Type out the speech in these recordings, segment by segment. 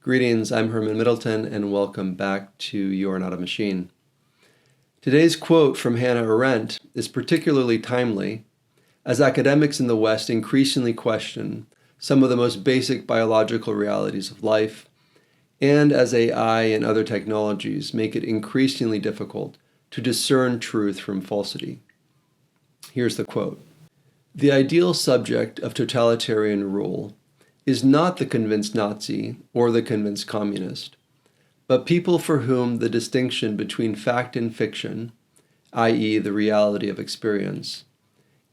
Greetings, I'm Herman Middleton, and welcome back to You're Not a Machine. Today's quote from Hannah Arendt is particularly timely as academics in the West increasingly question some of the most basic biological realities of life, and as AI and other technologies make it increasingly difficult to discern truth from falsity. Here's the quote. "The ideal subject of totalitarian rule is not the convinced Nazi or the convinced communist, but people for whom the distinction between fact and fiction, i.e. the reality of experience,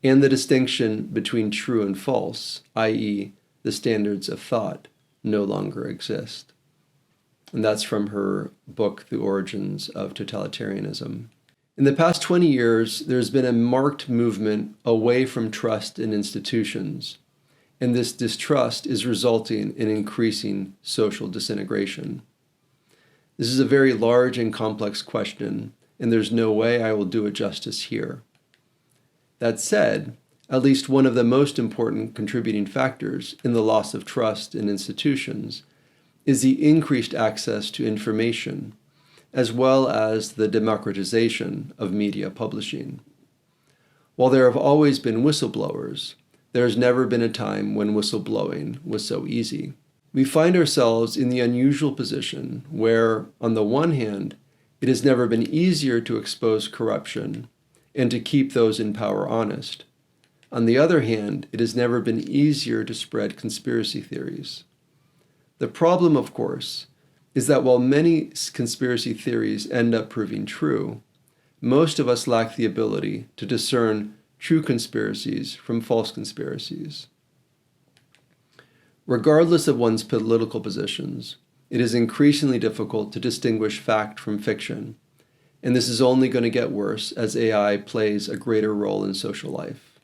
and the distinction between true and false, i.e. the standards of thought, no longer exist." And that's from her book, The Origins of Totalitarianism. In the past 20 years, there's been a marked movement away from trust in institutions, and this distrust is resulting in increasing social disintegration. This is a very large and complex question, and there's no way I will do it justice here. That said, at least one of the most important contributing factors in the loss of trust in institutions is the increased access to information, as well as the democratization of media publishing. While there have always been whistleblowers, there has never been a time when whistleblowing was so easy. We find ourselves in the unusual position where, on the one hand, it has never been easier to expose corruption and to keep those in power honest. On the other hand, it has never been easier to spread conspiracy theories. The problem, of course, is that while many conspiracy theories end up proving true, most of us lack the ability to discern true conspiracies from false conspiracies. Regardless of one's political positions, it is increasingly difficult to distinguish fact from fiction, and this is only going to get worse as AI plays a greater role in social life.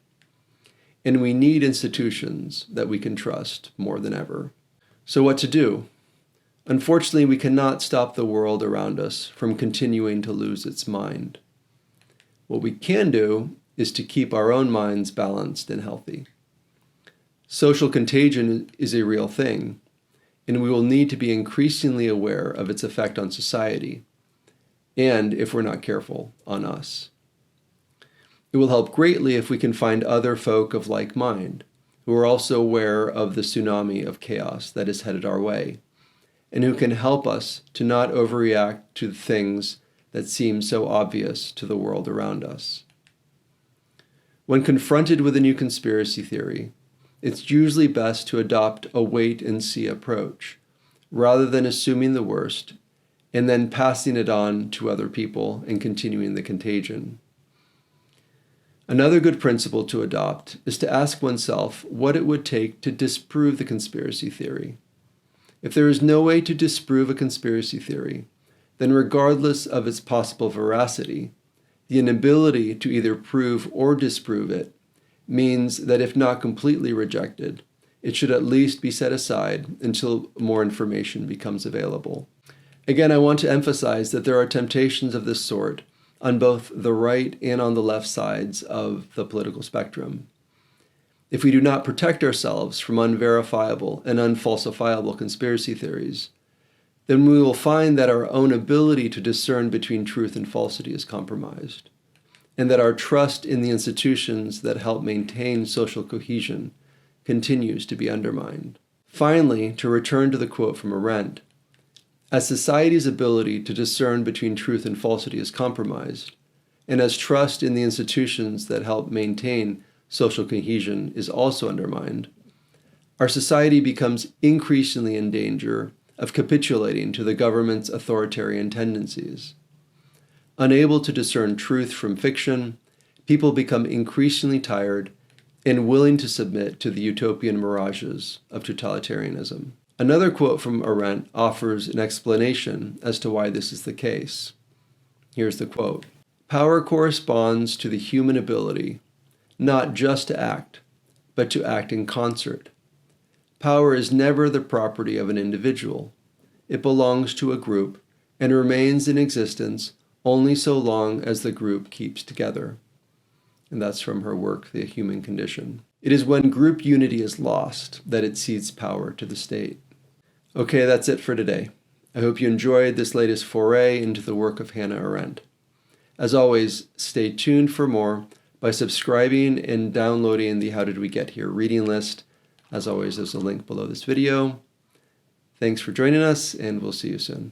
And we need institutions that we can trust more than ever. So what to do? Unfortunately, we cannot stop the world around us from continuing to lose its mind. What we can do is to keep our own minds balanced and healthy. Social contagion is a real thing, and we will need to be increasingly aware of its effect on society, and, if we're not careful, on us. It will help greatly if we can find other folk of like mind, who are also aware of the tsunami of chaos that is headed our way, and who can help us to not overreact to the things that seem so obvious to the world around us. When confronted with a new conspiracy theory, it's usually best to adopt a wait-and-see approach, rather than assuming the worst and then passing it on to other people and continuing the contagion. Another good principle to adopt is to ask oneself what it would take to disprove the conspiracy theory. If there is no way to disprove a conspiracy theory, then regardless of its possible veracity, the inability to either prove or disprove it means that if not completely rejected, it should at least be set aside until more information becomes available. Again, I want to emphasize that there are temptations of this sort on both the right and on the left sides of the political spectrum. If we do not protect ourselves from unverifiable and unfalsifiable conspiracy theories, then we will find that our own ability to discern between truth and falsity is compromised, and that our trust in the institutions that help maintain social cohesion continues to be undermined. Finally, to return to the quote from Arendt, as society's ability to discern between truth and falsity is compromised, and as trust in the institutions that help maintain social cohesion is also undermined, our society becomes increasingly in danger of capitulating to the government's authoritarian tendencies. Unable to discern truth from fiction, people become increasingly tired and willing to submit to the utopian mirages of totalitarianism. Another quote from Arendt offers an explanation as to why this is the case. Here's the quote. "Power corresponds to the human ability not just to act, but to act in concert. Power is never the property of an individual. It belongs to a group and remains in existence only so long as the group keeps together." And that's from her work, The Human Condition. It is when group unity is lost that it cedes power to the state. Okay, that's it for today. I hope you enjoyed this latest foray into the work of Hannah Arendt. As always, stay tuned for more by subscribing and downloading the How Did We Get Here reading list. As always, there's a link below this video. Thanks for joining us, and we'll see you soon.